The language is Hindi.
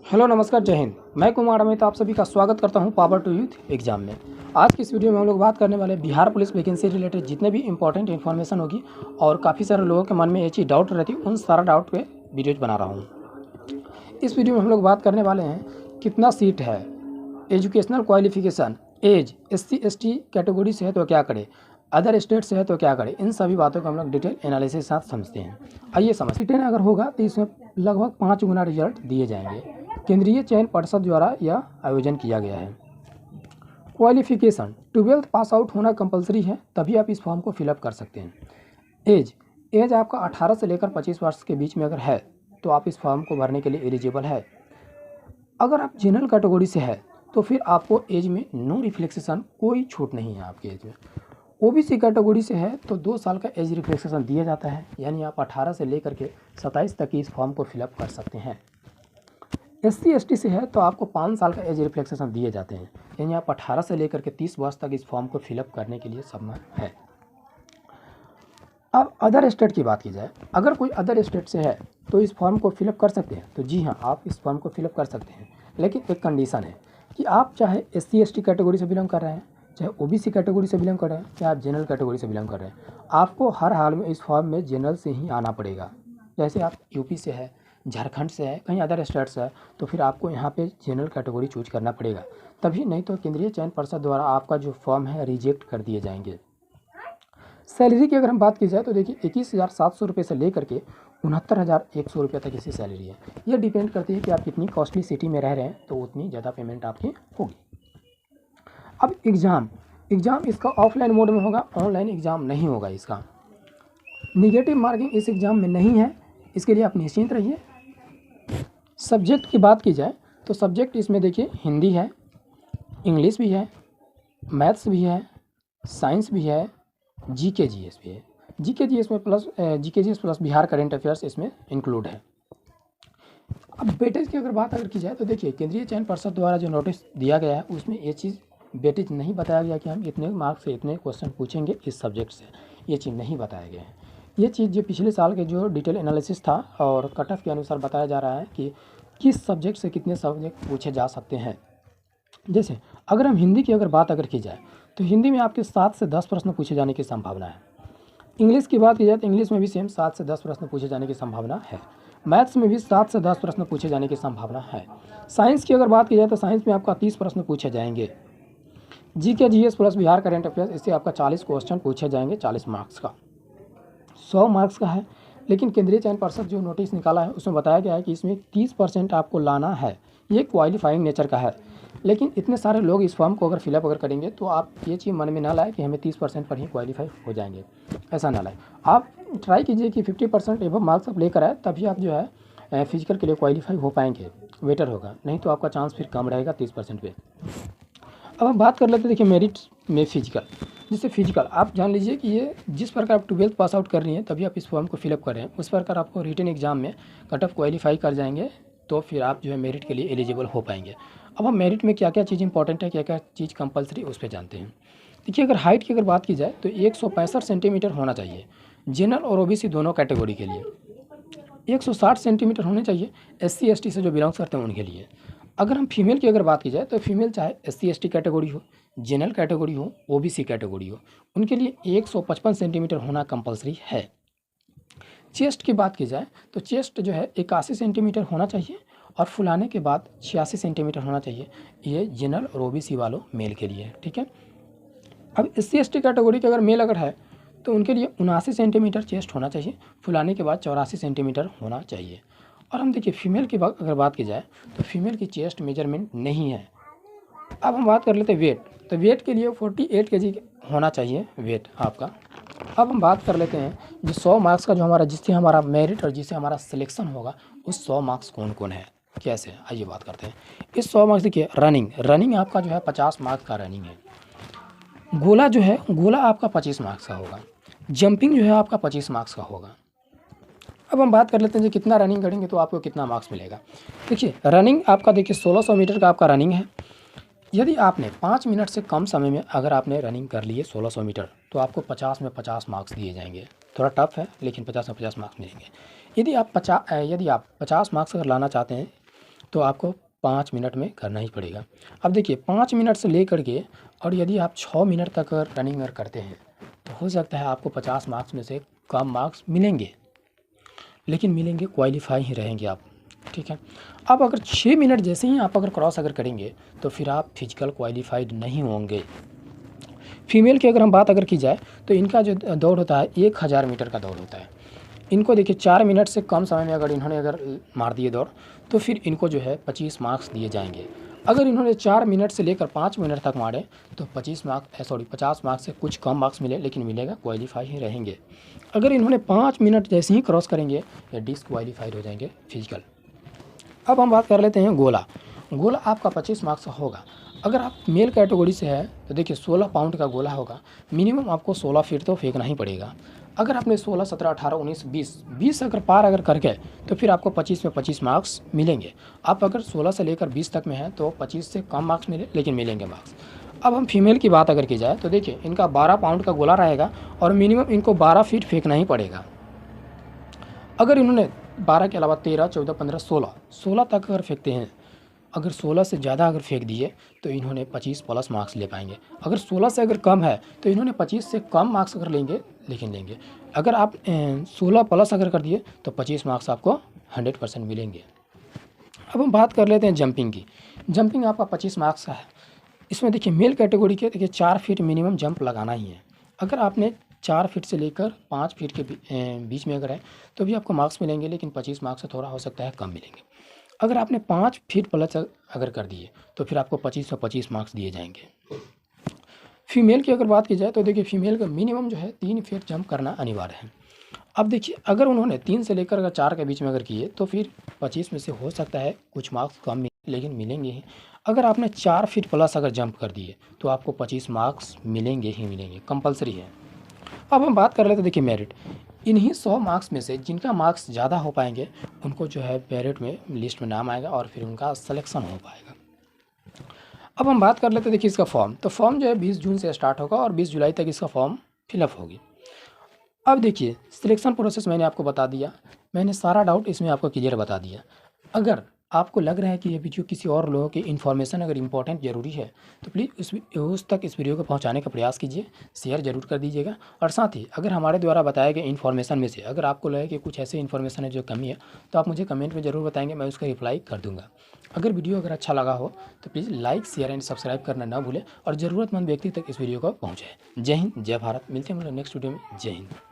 हेलो नमस्कार जय हिंद। मैं कुमार अमित आप सभी का स्वागत करता हूं पावर टू यूथ एग्जाम में। आज की इस वीडियो में हम लोग बात करने वाले बिहार पुलिस वैकेंसी रिलेटेड जितने भी इंपॉर्टेंट इन्फॉर्मेशन होगी और काफ़ी सारे लोगों के मन में ये चीज़ डाउट रहती है, उन सारा डाउट पे वीडियोज बना रहा हूँ। इस वीडियो में हम लोग बात करने वाले हैं कितना सीट है, educational qualification, age, SC ST category से है तो क्या करें, अदर स्टेट से है तो क्या करें, इन सभी बातों को हम लोग डिटेल एनालिसिस के साथ समझते हैं। आइए सीटें अगर होगा तो इसमें लगभग 5 गुना रिजल्ट दिए जाएंगे। केंद्रीय चयन परिषद द्वारा यह आयोजन किया गया है। क्वालिफिकेशन 12th पास आउट होना कंपलसरी है, तभी आप इस फॉर्म को फिलअप कर सकते हैं। एज आपका 18 से लेकर 25 वर्ष के बीच में अगर है तो आप इस फॉर्म को भरने के लिए एलिजिबल है। अगर आप जनरल कैटेगरी से है तो फिर आपको एज में नो रिफ्लेक्सेशन, कोई छूट नहीं है आपके एज में। OBC कैटेगरी से है तो 2 साल का एज रिफ्लेक्सेशन दिया जाता है, यानी आप 18 से लेकर के 27 तक की इस फॉर्म को फिलअप कर सकते हैं। SC ST से है तो आपको 5 साल का एज रिफ्लेक्सेशन दिए जाते हैं, यानी आप 18 से लेकर के 30 वर्ष तक इस फॉर्म को फिलअप करने के लिए समय है। अब अदर स्टेट की बात की जाए, अगर कोई अदर स्टेट से है तो इस फॉर्म को फिलअप कर सकते हैं। तो जी हाँ, आप इस फॉर्म को फिलअप कर सकते हैं, लेकिन एक कंडीशन है कि आप चाहे SC ST कैटेगरी से बिलोंग कर रहे हैं, चाहे OBC कैटेगरी से बिलोंग कर रहे हैं, चाहे आप जनरल कैटेगरी से बिलोंग कर रहे हैं, आपको हर हाल में इस फॉर्म में जनरल से ही आना पड़ेगा। जैसे आप यूपी से है, झारखंड से है, कहीं अदर स्टेट से है, तो फिर आपको यहाँ पे जनरल कैटेगरी चूज करना पड़ेगा, तभी नहीं तो केंद्रीय चयन परिषद द्वारा आपका जो फॉर्म है रिजेक्ट कर दिए जाएंगे। सैलरी की अगर हम बात की जाए तो देखिए 21,700 रुपये से लेकर के 69,100 रुपये तक इसकी सैलरी है। यह डिपेंड करती है कि आप कितनी कॉस्टली सिटी में रह रहे हैं, तो उतनी ज़्यादा पेमेंट आपकी होगी। अब एग्ज़ाम इसका ऑफलाइन मोड में होगा, ऑनलाइन एग्ज़ाम नहीं होगा इसका। निगेटिव मार्किंग इस एग्ज़ाम में नहीं है, इसके लिए आप निश्चिंत रहिए। सब्जेक्ट की बात की जाए तो सब्जेक्ट इसमें देखिए हिंदी है, इंग्लिश भी है, मैथ्स भी है, साइंस भी है, GK GS भी है। GK GS में plus GK GS plus Bihar current affairs इसमें इंक्लूड है। अब वेटेज की अगर बात की जाए तो देखिए केंद्रीय चयन परिषद द्वारा जो नोटिस दिया गया है उसमें ये चीज़ वेटेज नहीं बताया गया कि हम इतने मार्क्स से इतने क्वेश्चन पूछेंगे इस सब्जेक्ट से, ये चीज़ नहीं बताया गया है। ये चीज़ जो पिछले साल के जो डिटेल एनालिसिस था और कट ऑफ के अनुसार बताया जा रहा है कि किस सब्जेक्ट से कितने सब्जेक्ट पूछे जा सकते हैं। जैसे अगर हम हिंदी की अगर बात की जाए तो हिंदी में आपके 7 से 10 प्रश्न पूछे जाने की संभावना है। इंग्लिश की बात की जाए तो इंग्लिश में भी सेम 7 से 10 प्रश्न पूछे जाने की संभावना है। मैथ्स में भी 7 से 10 प्रश्न पूछे जाने की संभावना है। साइंस की अगर बात की जाए तो साइंस में आपका 30 प्रश्न पूछे जाएंगे। GK GS plus Bihar current affairs, इससे आपका 40 क्वेश्चन पूछे जाएंगे, 40 मार्क्स का, 100 मार्क्स का है। लेकिन केंद्रीय चयन परिषद जो नोटिस निकाला है उसमें बताया गया है कि इसमें 30% आपको लाना है, ये क्वालिफाइंग नेचर का है। लेकिन इतने सारे लोग इस फॉर्म को अगर फिलअप करेंगे तो आप ये चीज़ मन में ना लाए कि हमें 30% पर ही क्वालिफाई हो जाएंगे, ऐसा ना लाए। आप ट्राई कीजिए कि 50% एवं मार्क्स आप लेकर आए, तभी आप जो है फिजिकल के लिए क्वालिफाई हो पाएंगे, बेटर होगा, नहीं तो आपका चांस फिर कम रहेगा 30% पे। अब हम बात कर लेते हैं देखिए मेरिट में फिजिकल। जैसे फिजिकल आप जान लीजिए कि ये जिस प्रकार आप 12th पास आउट कर रही हैं तभी आप इस फॉर्म को फिलअप कर रहे हैं, उस प्रकार आपको रिटन एग्जाम में कट ऑफ क्वालिफाई कर जाएंगे तो फिर आप जो है मेरिट के लिए एलिजिबल हो पाएंगे। अब हम मेरिट में क्या क्या चीज़ इंपॉर्टेंट है, क्या क्या चीज़ कंपलसरी, उस पर जानते हैं। देखिए अगर हाइट की अगर बात की जाए तो 165 सेंटीमीटर होना चाहिए जनरल और OBC दोनों कैटेगरी के लिए, 160 सेंटीमीटर होने चाहिए SC ST से जो बिलोंग करते हैं उनके लिए। अगर हम फीमेल की अगर बात की जाए तो फीमेल चाहे SC ST कैटेगरी हो, जनरल कैटेगरी हो, OBC कैटेगरी हो, उनके लिए 155 सेंटीमीटर होना कंपलसरी है। चेस्ट की बात की जाए तो चेस्ट जो है 81 सेंटीमीटर होना चाहिए और फुलाने के बाद 86 सेंटीमीटर होना चाहिए, ये जनरल और OBC वालों मेल के लिए, ठीक है। अब SC ST कैटेगरी के अगर मेल अगर है तो उनके लिए 79 सेंटीमीटर चेस्ट होना चाहिए, फुलाने के बाद 84 सेंटीमीटर होना चाहिए। और हम देखिए फीमेल की अगर बात की जाए तो फीमेल की चेस्ट मेजरमेंट नहीं है। अब हम बात कर लेते हैं वेट, तो वेट के लिए 48 kg होना चाहिए वेट आपका। अब हम बात कर लेते हैं जो 100 मार्क्स का जो हमारा जिससे हमारा मेरिट और जिससे हमारा सिलेक्शन होगा उस 100 मार्क्स कौन कौन है, कैसे, आइए बात करते हैं। इस 100 मार्क्स देखिए रनिंग आपका जो है 50 मार्क्स का रनिंग है। गोला आपका 25 मार्क्स का होगा। जंपिंग जो है आपका 25 मार्क्स का होगा। अब हम बात कर लेते हैं जो कितना रनिंग करेंगे तो आपको कितना मार्क्स मिलेगा। देखिए रनिंग आपका देखिए 1600 मीटर का आपका रनिंग है। यदि आपने 5 मिनट से कम समय में अगर आपने रनिंग कर ली है 1600 मीटर तो आपको 50 में 50 मार्क्स दिए जाएंगे। थोड़ा टफ है लेकिन 50 में 50 मार्क्स मिलेंगे। यदि आप 50 मार्क्स अगर लाना चाहते हैं तो आपको 5 मिनट में करना ही पड़ेगा। अब देखिए 5 मिनट से लेकर के और यदि आप 6 मिनट तक रनिंग अगर करते हैं तो हो सकता है आपको 50 मार्क्स में से कम मार्क्स मिलेंगे, लेकिन मिलेंगे, क्वालिफाई ही रहेंगे आप, ठीक है। अब अगर 6 मिनट जैसे ही आप अगर क्रॉस अगर करेंगे तो फिर आप फिजिकल क्वालिफाइड नहीं होंगे। फीमेल की अगर हम बात अगर की जाए तो इनका जो दौड़ होता है 1000 मीटर का दौड़ होता है। इनको देखिए 4 मिनट से कम समय में अगर इन्होंने अगर मार दिए दौड़ तो फिर इनको जो है 25 मार्क्स दिए जाएंगे। अगर इन्होंने 4 मिनट से लेकर 5 मिनट तक मारे तो 50 मार्क्स से कुछ कम मार्क्स मिले, लेकिन मिलेगा, क्वालिफाई ही रहेंगे। अगर इन्होंने 5 मिनट जैसे ही क्रॉस करेंगे या डिसक्वालीफाइड हो जाएंगे फिजिकल। अब हम बात कर लेते हैं गोला। गोला आपका 25 मार्क्स का होगा। अगर आप मेल कैटेगरी से है तो देखिए 16 पाउंड का गोला होगा। मिनिमम आपको 16 फीट तो फेंकना ही पड़ेगा। अगर आपने 16, 17, 18, 19, 20 अगर पार अगर कर गए तो फिर आपको 25 में 25 मार्क्स मिलेंगे। आप अगर 16 से लेकर 20 तक में हैं तो 25 से कम मार्क्स मिले, लेकिन मिलेंगे मार्क्स। अब हम फीमेल की बात अगर की जाए तो देखिए इनका 12 पाउंड का गोला रहेगा और मिनिमम इनको 12 फीट फेंकना ही पड़ेगा। अगर इन्होंने 12 के अलावा 13, 14, 15, 16 तक अगर फेंकते हैं, अगर 16 से ज़्यादा अगर फेंक दिए तो इन्होंने 25 प्लस मार्क्स ले पाएंगे। अगर 16 से अगर कम है तो इन्होंने 25 से कम मार्क्स अगर लेंगे, लेकिन लेंगे। अगर आप 16 प्लस अगर कर दिए तो 25 मार्क्स आपको 100% मिलेंगे। अब हम बात कर लेते हैं जंपिंग की। जंपिंग आपका 25 मार्क्स का है। इसमें देखिए मेल कैटेगरी के देखिए 4 फीट मिनिमम जंप लगाना ही है। अगर आपने 4 फीट से लेकर 5 फीट के बीच में अगर है तो भी आपको मार्क्स मिलेंगे, लेकिन 25 मार्क्स से थोड़ा हो सकता है कम मिलेंगे। अगर आपने 5 फीट प्लस अगर कर दिए तो फिर आपको 25 में 25 मार्क्स दिए जाएंगे। फीमेल की अगर बात की जाए तो देखिए फीमेल का मिनिमम जो है 3 फीट जंप करना अनिवार्य है। अब देखिए अगर उन्होंने 3 से लेकर अगर 4 के बीच में अगर किए तो फिर 25 में से हो सकता है कुछ मार्क्स कम मिले, लेकिन मिलेंगे ही। अगर आपने 4 फीट प्लस अगर जंप कर दिए तो आपको 25 मार्क्स मिलेंगे ही मिलेंगे, कंपलसरी है। अब हम बात कर लेते हैं देखिए मेरिट। इन्हीं 100 मार्क्स में से जिनका मार्क्स ज़्यादा हो पाएंगे उनको जो है मेरिट में लिस्ट में नाम आएगा और फिर उनका सिलेक्शन हो पाएगा। अब हम बात कर लेते हैं देखिए इसका फॉर्म। तो फॉर्म जो है 20 जून से स्टार्ट होगा और 20 जुलाई तक इसका फॉर्म फिलअप होगी। अब देखिए सिलेक्शन प्रोसेस मैंने आपको बता दिया, मैंने सारा डाउट इसमें आपको क्लियर बता दिया। अगर आपको लग रहा है कि ये वीडियो किसी और लोगों की इन्फॉर्मेशन अगर इंपॉर्टेंट ज़रूरी है तो प्लीज़ उस तक इस वीडियो को पहुंचाने का प्रयास कीजिए, शेयर ज़रूर कर दीजिएगा। और साथ ही अगर हमारे द्वारा बताए गए इन्फॉर्मेशन में से अगर आपको लगे कि कुछ ऐसे इन्फॉर्मेशन है जो कमी है तो आप मुझे कमेंट में ज़रूर बताएंगे, मैं उसका रिप्लाई कर दूँगा। अगर वीडियो अगर अच्छा लगा हो तो please like, share and subscribe करना ना भूलें और ज़रूरतमंद व्यक्ति तक इस वीडियो को पहुँचाएँ। जय हिंद, जय भारत। मिलते हैं हम लोग नेक्स्ट वीडियो में। जय हिंद।